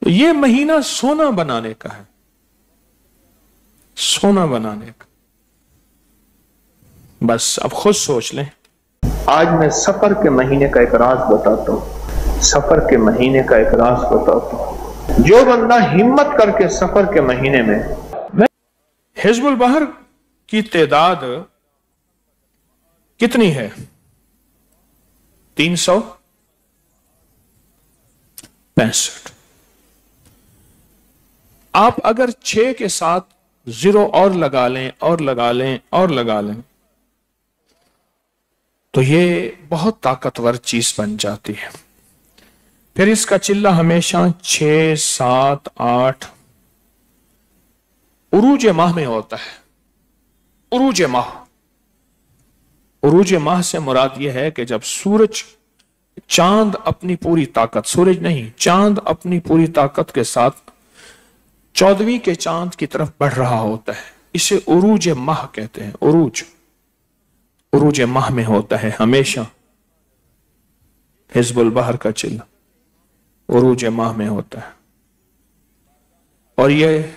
तो ये महीना सोना बनाने का है, सोना बनाने का। बस अब खुद सोच लें। आज मैं सफर के महीने का एक राज बताता हूं, सफर के महीने का एक राज बताता हूं। जो बंदा हिम्मत करके सफर के महीने में, हिजबुल बहर की तादाद कितनी है? 365। आप अगर 6 के साथ 0 और लगा लें और लगा लें और लगा लें तो ये बहुत ताकतवर चीज बन जाती है। फिर इसका चिल्ला हमेशा 6, 7, 8 उरूज माह में होता है। उरूज माह, उरूज माह से मुराद यह है कि जब सूरज, चांद अपनी पूरी ताकत, सूरज नहीं चांद अपनी पूरी ताकत के साथ 14वीं के चांद की तरफ बढ़ रहा होता है, इसे उरूज माह कहते हैं। उरूज, उरूज माह में होता है हमेशा हिजबुल बहर का चिल्ला, उरूज माह में होता है। और ये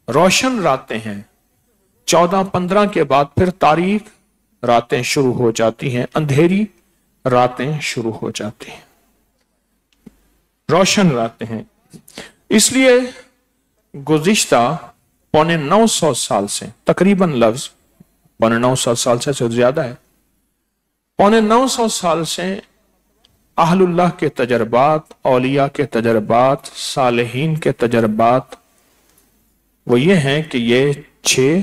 रोशन रातें हैं। 14-15 के बाद फिर तारीख रातें शुरू हो जाती हैं, अंधेरी रातें शुरू हो जाती हैं, रोशन रातें हैं। इसलिए गुज़िश्ता 950 साल से, तकरीबन लफ्ज 950 साल से ज्यादा है, 950 साल से अहलुल्लाह के तजर्बात, औलिया के तजर्बात, सालेहीन के तजर्बात वो ये हैं कि ये 6,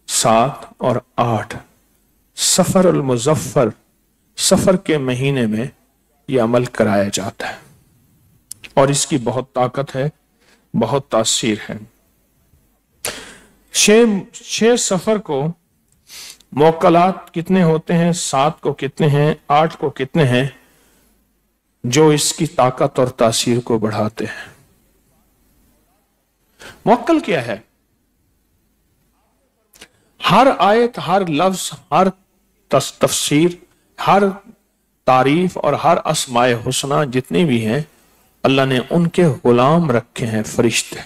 7 और 8 सफर अल मुज़फ्फर, सफर के महीने में यह अमल कराया जाता है और इसकी बहुत ताकत है, बहुत तासीर है। 6 सफर को मौकलात कितने होते हैं, 7 को कितने हैं, 8 को कितने हैं, जो इसकी ताकत और तासीर को बढ़ाते हैं। मौक्कल क्या है? हर आयत, हर लफ्ज, हर तफसीर, हर तारीफ और हर अस्माए हुस्ना जितने भी हैं, अल्लाह ने उनके गुलाम रखे हैं, फरिश्ते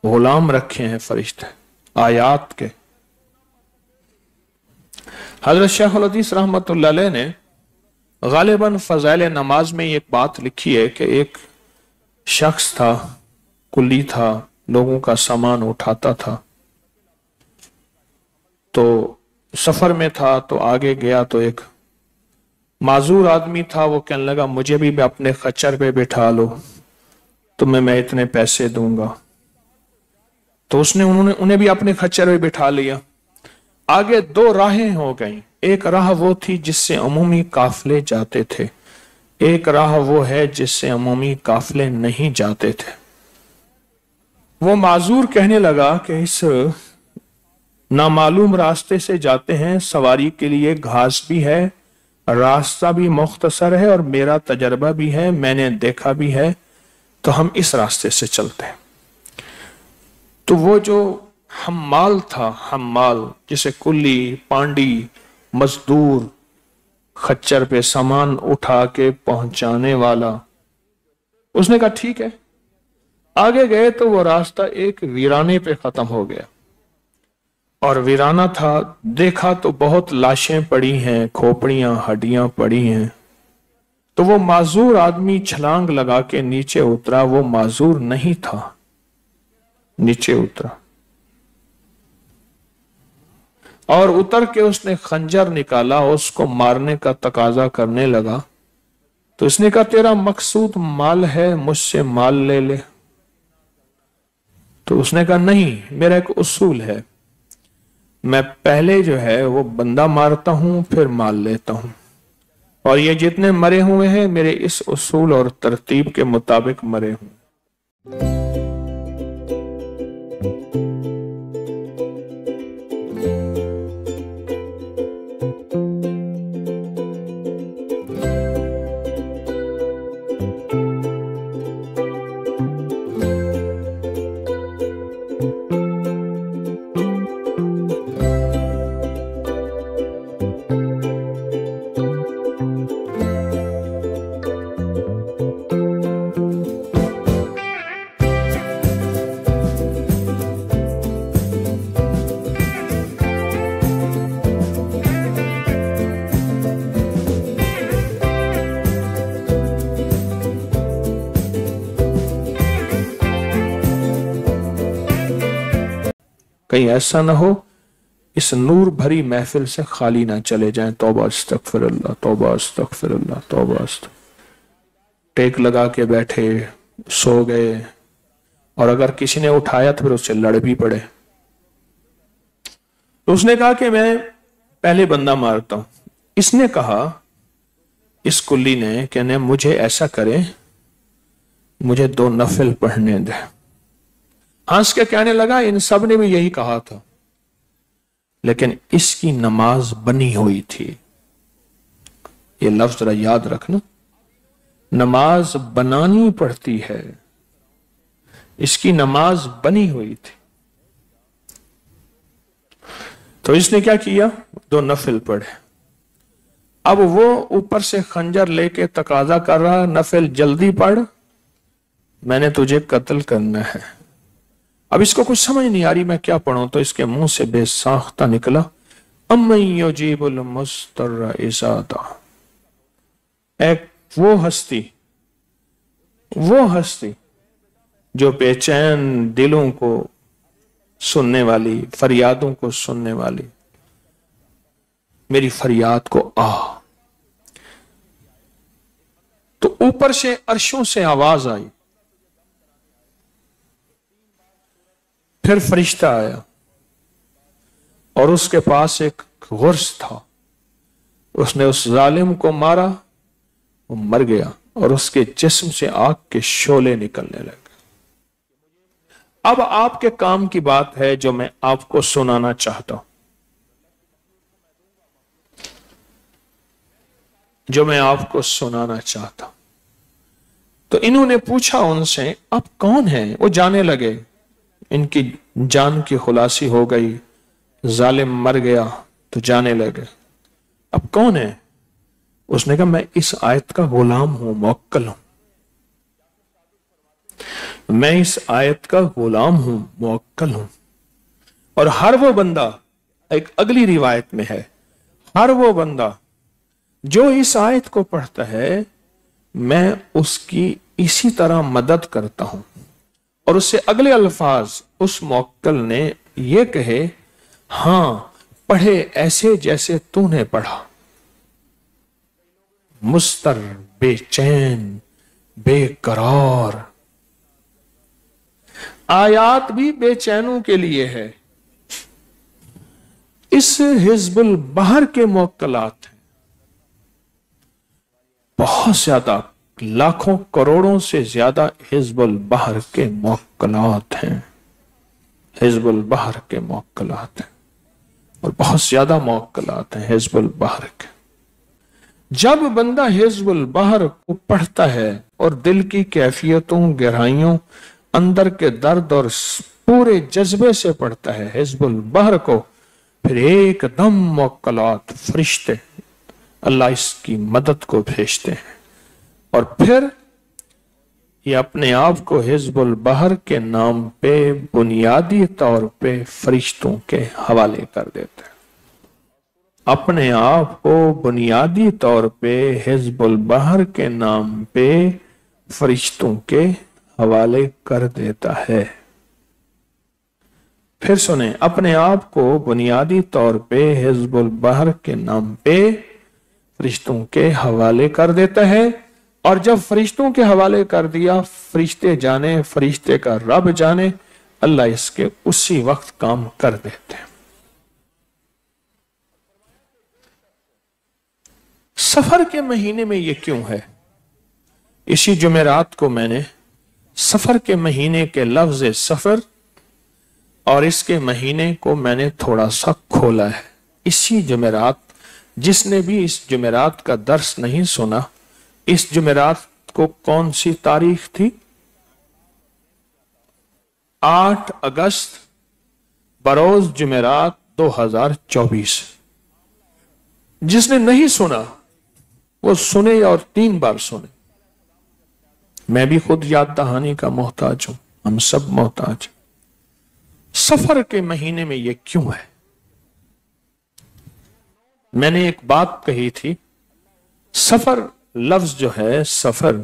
गुलाम रखे हैं, फरिश्ते आयात के। हजरत शेखुल हदीस रहमतुल्लाह अलैह ने गालिबन फज़ाइल नमाज में एक बात लिखी है कि एक शख्स था, कुली था, लोगों का सामान उठाता था, तो सफर में था, तो आगे गया तो एक माजूर आदमी था, वो कहने लगा मुझे भी अपने खच्चर पे बिठा लो, तुम्हें मैं इतने पैसे दूंगा। तो उन्हें भी अपने खच्चर पे बिठा लिया। आगे 2 राहें हो गई। एक राह वो थी जिससे अमूमी काफिले जाते थे, एक राह वो है जिससे अमूमी काफिले नहीं जाते थे। वो माजूर कहने लगा कि इस नामालूम रास्ते से जाते हैं, सवारी के लिए घास भी है, रास्ता भी मुख्तसर है और मेरा तजर्बा भी है, मैंने देखा भी है, तो हम इस रास्ते से चलते हैं। तो वो जो हम्माल था, हम्माल जिसे कुल्ली, पांडी, मजदूर, खच्चर पे सामान उठा के पहुंचाने वाला, उसने कहा ठीक है। आगे गए तो वो रास्ता एक वीराने पे खत्म हो गया और वीराना था, देखा तो बहुत लाशें पड़ी हैं, खोपड़ियां, हड्डियां पड़ी हैं। तो वो माजूर आदमी छलांग लगा के नीचे उतरा। वो माजूर नहीं था, नीचे उतरा और उतर के उसने खंजर निकाला, उसको मारने का तकाजा करने लगा। तो उसने कहा तेरा मकसूद माल है, मुझसे माल ले ले। तो उसने कहा नहीं, मेरा एक उसूल है, मैं पहले जो है वो बंदा मारता हूं, फिर माल लेता हूं, और ये जितने मरे हुए हैं मेरे इस उसूल और तरतीब के मुताबिक मरे हुए। کہیں ایسا نہ ہو اس نور بھری محفل سے خالی نہ چلے جائیں. توبہ استغفر اللہ، توبہ استغفر اللہ، توبہ استغفر. ٹیک لگا کے بیٹھے، سو گئے، اور اگر کسی نے اٹھایا تو پھر اس سے لڑ بھی پڑے. تو اس نے کہا کہ میں پہلے بندہ مارتا ہوں. اس نے کہا، اس کلی نے، کہ مجھے ایسا کرے، مجھے 2 نفل پڑھنے دے. ہنس کے کہنے لگا ان سب نے بھی یہی کہا تھا، لیکن اس کی نماز بنی ہوئی تھی. یہ لفظ ذرا یاد رکھنا، نماز بنانی پڑتی ہے. اس کی نماز بنی ہوئی تھی. تو اس نے کیا کیا؟ 2 نفل پڑھے. اب وہ اوپر سے خنجر لے کے تقاضا کر رہا، نفل جلدی پڑھ، میں نے تجھے قتل کرنا ہے. اب اس کو کچھ سمجھ نہیں آ رہی میں کیا پڑھوں. تو اس کے منہ سے بے ساختہ نکلا، امن یجیب المضطر اذا دعا. ایک وہ ہستی جو بے چین دلوں کو سننے والی، فریادوں کو سننے والی، میری فریاد کو آ. تو اوپر سے عرشوں سے آواز آئی. پھر فرشتہ آیا اور اس کے پاس ایک غرز تھا. اس نے اس ظالم کو مارا، وہ مر گیا، اور اس کے جسم سے آگ کے شعلے نکلنے لگے. اب آپ کے کام کی بات ہے جو میں آپ کو سنانا چاہتا ہوں، تو انہوں نے پوچھا ان سے، اب کون ہیں؟ وہ جانے لگے. ان کی جان کی خلاصی ہو گئی، ظالم مر گیا تو جانے لگے. اب کون ہے؟ اس نے کہا میں اس آیت کا غلام ہوں، موکل ہوں. میں اس آیت کا غلام ہوں، موکل ہوں. اور ہر وہ بندہ، ایک اگلی روایت میں ہے، ہر وہ بندہ جو اس آیت کو پڑھتا ہے میں اس کی اسی طرح مدد کرتا ہوں. اور اس سے اگلے الفاظ اس موکل نے یہ کہے، ہاں پڑھے ایسے جیسے تو نے پڑھا، مستر، بے چین، بے قرار. آیات بھی بے چینوں کے لیے ہے. اس حزب البحر کے موکلات ہیں، بہت زیادہ، لاکھوں کروڑوں سے زیادہ حزب البحر کے موکلات ہیں. حزب البحر کے موکلات ہیں، اور بہت زیادہ موکلات ہیں حزب البحر کے. جب بندہ حزب البحر کو پڑھتا ہے اور دل کی کیفیتوں، گہرائیوں، اندر کے درد اور پورے جذبے سے پڑھتا ہے حزب البحر کو، پھر ایک دم موکلات، فرشتے اللہ اس کی مدد کو بھیجتے ہیں. اور پھر یہ اپنے آپ کو حزب البحر کے نام پہ بنیادی طور پہ فرشتوں کے حوالے کر دیتے ہیں. اپنے آپ کو بنیادی طور پہ حزب البحر کے نام پہ فرشتوں کے حوالے کر دیتا ہے. پھر سنیں، اپنے آپ کو بنیادی طور پہ حزب البحر کے نام پہ فرشتوں کے حوالے کر دیتا ہے. اور جب فرشتوں کے حوالے کر دیا، فرشتے جانے، فرشتے کا رب جانے، اللہ اس کے اسی وقت کام کر دیتے ہیں. سفر کے مہینے میں یہ کیوں ہے؟ اسی جمعرات کو میں نے سفر کے مہینے کے لفظ سفر اور اس کے مہینے کو میں نے تھوڑا سا کھولا ہے. اسی جمعرات، جس نے بھی اس جمعرات کا درس نہیں سنا، اس جمعرات کو کون سی تاریخ تھی؟ 8 اگست بروز جمعرات 2024. جس نے نہیں سنا وہ سنے اور 3 بار سنے. میں بھی خود یاد دہانی کا محتاج ہوں، ہم سب محتاج. سفر کے مہینے میں یہ کیوں ہے؟ میں نے ایک بات کہی تھی، سفر لفظ جو ہے، سفر،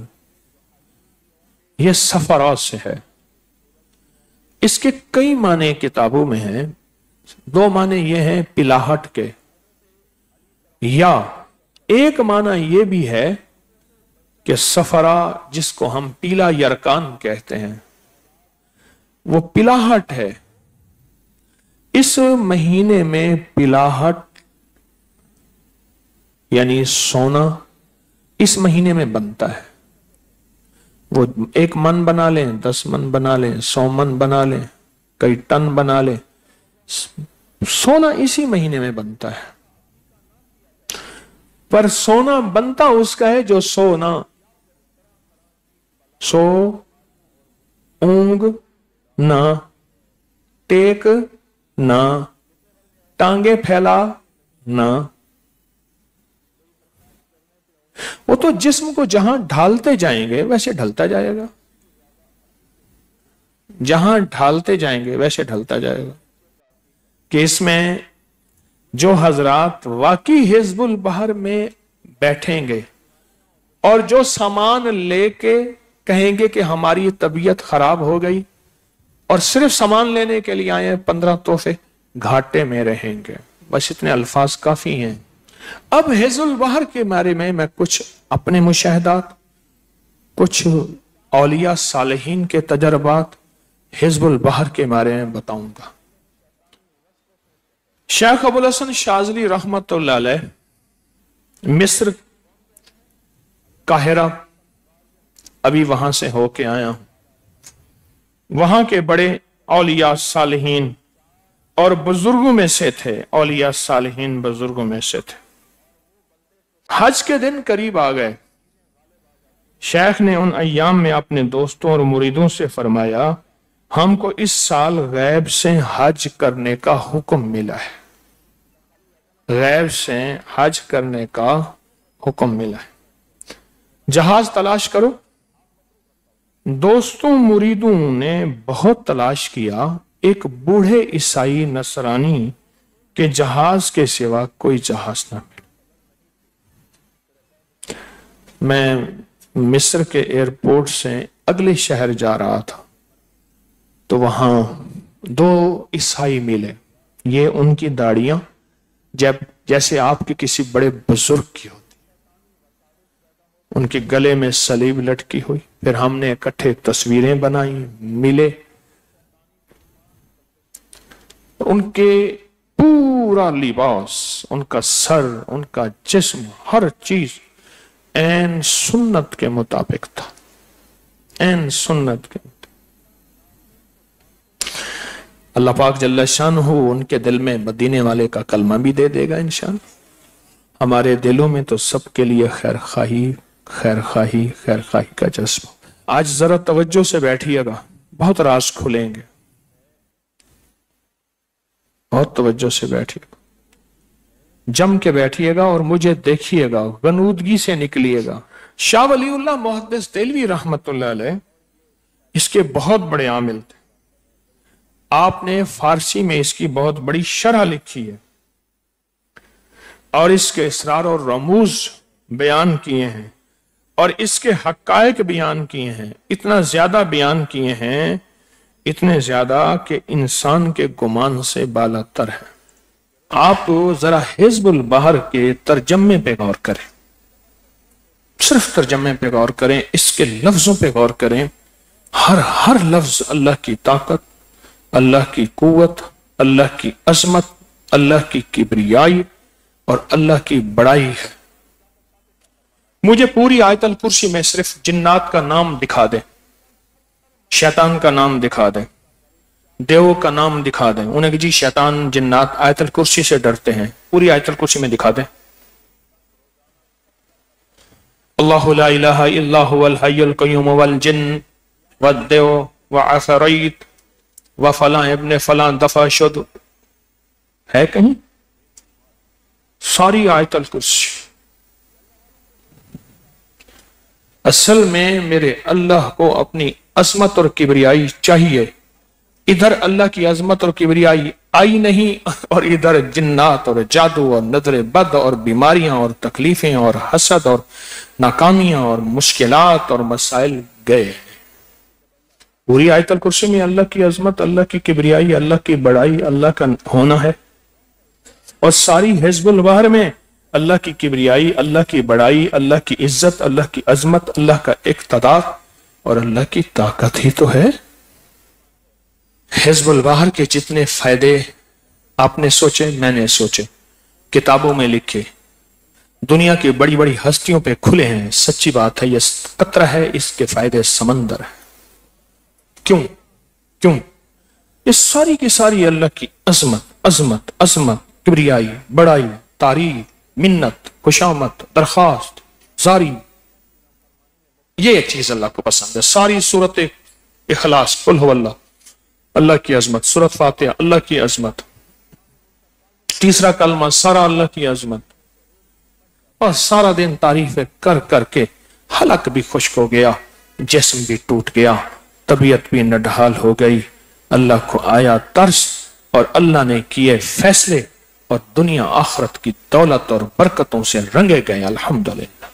یہ سفرات سے ہے. اس کے کئی معنی کتابوں میں ہیں. दो माने ये हैं पिलाहट के, या एक माना ये भी है कि सफरा, जिसको हम पीला यरकान कहते हैं, वो पिलाहट है। इस महीने में पिलाहट यानी सोना इस महीने में बनता है। वो 1 मन बना लें, 10 मन बना लें, 100 मन बना लें, कई टन बना लें, सोना इसी महीने में बनता है। पर सोना बनता उसका है जो सोना सो, ऊंग ना, टेक ना, टांगे फैला ना। वो तो जिस्म को जहां ढालते जाएंगे वैसे ढलता जाएगा, जहां ढालते जाएंगे वैसे ढलता जाएगा। कि इसमें जो हजरात वाकई हिजबुल बहर में बैठेंगे और जो सामान लेके कहेंगे कि हमारी तबीयत खराब हो गई और सिर्फ सामान लेने के लिए आए 15 तोहफे, घाटे में रहेंगे। बस इतने अल्फाज काफी हैं। अब हिजबुल बहर के बारे में मैं कुछ अपने मुशाहदात, कुछ औलिया सालिहीन के तजर्बात हिजबुल बहर के बारे में बताऊंगा। शेख अबुल हसन शाज़ली रहमतुल्लाह अलैह मिस्र काहिरा, अभी वहां से होके आया हूं। वहां के बड़े औलिया सालिहीन और बुजुर्गों में से थे, औलिया सालिहीन बुजुर्गों में से थे। हज के दिन करीब आ गए। शेख ने उन अय्याम में अपने दोस्तों और मुरीदों से फरमाया, हमको इस साल गैब से हज करने का हुक्म मिला है, गैब से हज करने का हुक्म मिला है, जहाज तलाश करो। दोस्तों मुरीदों ने बहुत तलाश किया, एक बूढ़े ईसाई नसरानी के जहाज के सिवा कोई जहाज न मिला। मैं मिस्र के एयरपोर्ट से अगले शहर जा रहा था तो वहां 2 ईसाई मिले। ये उनकी दाढ़ियां जब जैसे आपके किसी बड़े बुजुर्ग की होती, उनके गले में सलीब लटकी हुई। फिर हमने इकट्ठे तस्वीरें बनाई, मिले। उनके पूरा लिबास, उनका सर, उनका जिस्म, हर चीज ऐन सुन्नत के मुताबिक था, ऐन सुन्नत के मुताबिक। अल्लाह पाक जल्ल शानहू उनके दिल में मदीने वाले का कलमा भी दे देगा इंशाअल्लाह। हमारे दिलों में तो सबके लिए खैर खाही, खैर खाही, खैर खाही का जज्बा। आज जरा तवज्जो से बैठिएगा, बहुत राज खुलेंगे, बहुत तवज्जो से बैठिएगा, जम के बैठिएगा और मुझे देखिएगा, गनूदगी से निकलिएगा। शाह वलीउल्लाह मुहद्दिस देलवी रहमतुल्लाह अलैह इसके बहुत बड़े आमिल थे। आपने फारसी में इसकी बहुत बड़ी शरह लिखी है और इसके इसरार और रमूज बयान किए हैं और इसके हक्कायक बयान किए हैं। इतना ज्यादा बयान किए हैं, इतने ज्यादा कि इंसान के गुमान से बालातर है। आप जरा हिजबुल बहर के तर्जमे पे गौर करें, सिर्फ तर्जमे पे गौर करें, इसके लफ्जों पे गौर करें। हर लफ्ज अल्लाह की ताकत, अल्लाह की कुव्वत, अल्लाह की अजमत, अल्लाह की किबरियाई और अल्लाह की बड़ाई है। मुझे पूरी आयतल कुर्सी में सिर्फ जिन्नात का नाम दिखा दे, शैतान का नाम दिखा दे, देवों का नाम दिखा दें। उन्हें जी शैतान जिन्नात आयतल कुर्सी से डरते हैं, पूरी आयतल कुर्सी में दिखा दें। अल्लाहु ला इलाहा इल्ला हुवल हय्युल क़य्यूम वल जिन्न वद्देव व अफरैत व फलां इब्ने फलां दफा शुद है कहीं? सारी आयतल कुर्सी। असल में मेरे अल्लाह को अपनी अजमत और किबरियाई चाहिए। इधर अल्लाह की अजमत और किबरियाई आई नहीं और इधर जिन्नात और जादू और नजर बद और बीमारियां और तकलीफें और हसद और नाकामियां और मुश्किलात और मसाइल गए। पूरी आयतल कुर्सी में अल्लाह की अजमत, अल्लाह की किबरियाई, अल्लाह की बड़ाई, अल्लाह का होना है। और सारी हिज़्बुल बहर में अल्लाह की किबरियाई, अल्लाह की बड़ाई, अल्लाह की इज्जत, अल्लाह की अजमत, अल्लाह का इक़्तिदार और अल्लाह की ताकत ही तो है। हिज़्बुल बहर के जितने फायदे आपने सोचे, मैंने सोचे, किताबों में लिखे, दुनिया की बड़ी बड़ी हस्तियों पे खुले हैं, सच्ची बात है, ये कतरा है, इसके फायदे समंदर है। क्यों? क्यों? ये सारी की सारी अल्लाह की अजमत, अजमत, अजमत, किबरियाई, बड़ाई, तारीफ, मिन्नत, खुशामत, दरखास्त, जारी, ये एक चीज अल्लाह को पसंद है। सारी सूरत इखलास, कुल हु अल्लाह, अल्लाह की अजमत, सूरत फातिहा अल्लाह की अजमत, तीसरा कलमा सारा अल्लाह की अजमत, और सारा दिन तारीफें कर करके हलक भी खुश्क हो गया, जिस्म भी टूट गया, तबीयत भी नढाल हो गई। अल्लाह को आया तरस और अल्लाह ने किए फैसले और दुनिया आखिरत की दौलत और बरकतों से रंगे गए। अल्हम्दुलिल्लाह,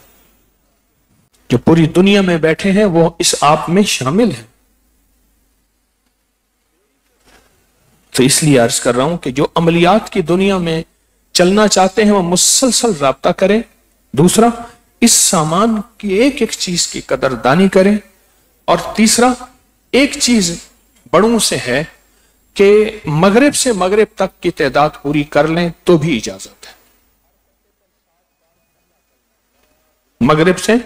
जो पूरी दुनिया में बैठे हैं वो इस आप में शामिल है। तो इसलिए अर्ज कर रहा हूं कि जो अमलियात की दुनिया में चलना चाहते हैं वो मुसलसल राब्ता करें। दूसरा, इस सामान की एक एक चीज की कदरदानी करें। और तीसरा, एक चीज बड़ों से है कि मगरिब से मगरिब तक की तादाद पूरी कर लें तो भी इजाजत है। मगरिब से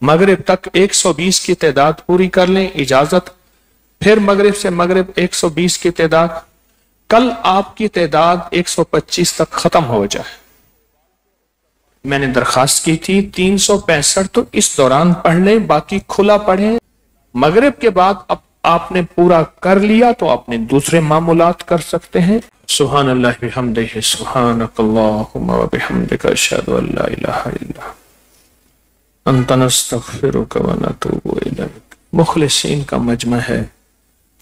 मगरिब तक 120 की तादाद पूरी कर लें, इजाजत। फिर मगरिब से मगरिब 120 की तादाद, कल आपकी तादाद 125 तक खत्म हो जाए। मैंने दरखास्त की थी 365 तो इस दौरान पढ़ लें, बाकी खुला पढ़ें। मगरिब के बाद अब आपने पूरा कर लिया तो आपने दूसरे मामूलात कर सकते हैं। सुभान अल्लाह बिहम्दिही, सुभानकल्लाहुम्मा व बिहम्दिका, अशहदु अल्ला इलाहा इल्ला अंता नस्तगफिरुका व नतूबु इलैक। मुखलिसीन का मजमा है,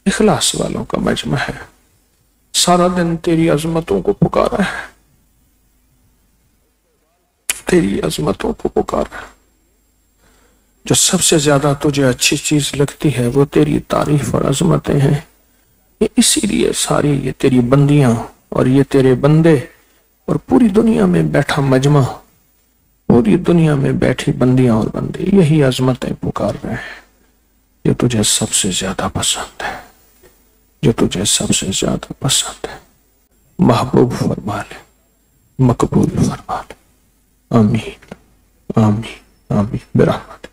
इखलास वालों का मजमा है। सारा दिन तेरी अजमतों को पुकारा है, तेरी अजमतों को पुकारा है। जो सबसे ज्यादा तुझे अच्छी चीज लगती है वो तेरी तारीफ और अजमतें हैं। ये इसीलिए सारी ये तेरी बंदियां और ये तेरे बंदे और पूरी दुनिया में बैठा मजमा, पूरी दुनिया में बैठी बंदियां और बंदे यही अजमतें पुकार रहे हैं। जो तुझे सबसे ज्यादा पसंद है, जो तुझे सबसे ज्यादा पसंद है, महबूब फरमा ले, मकबूल फरमा ले। आमीन आमीन आमीन बिरहमत।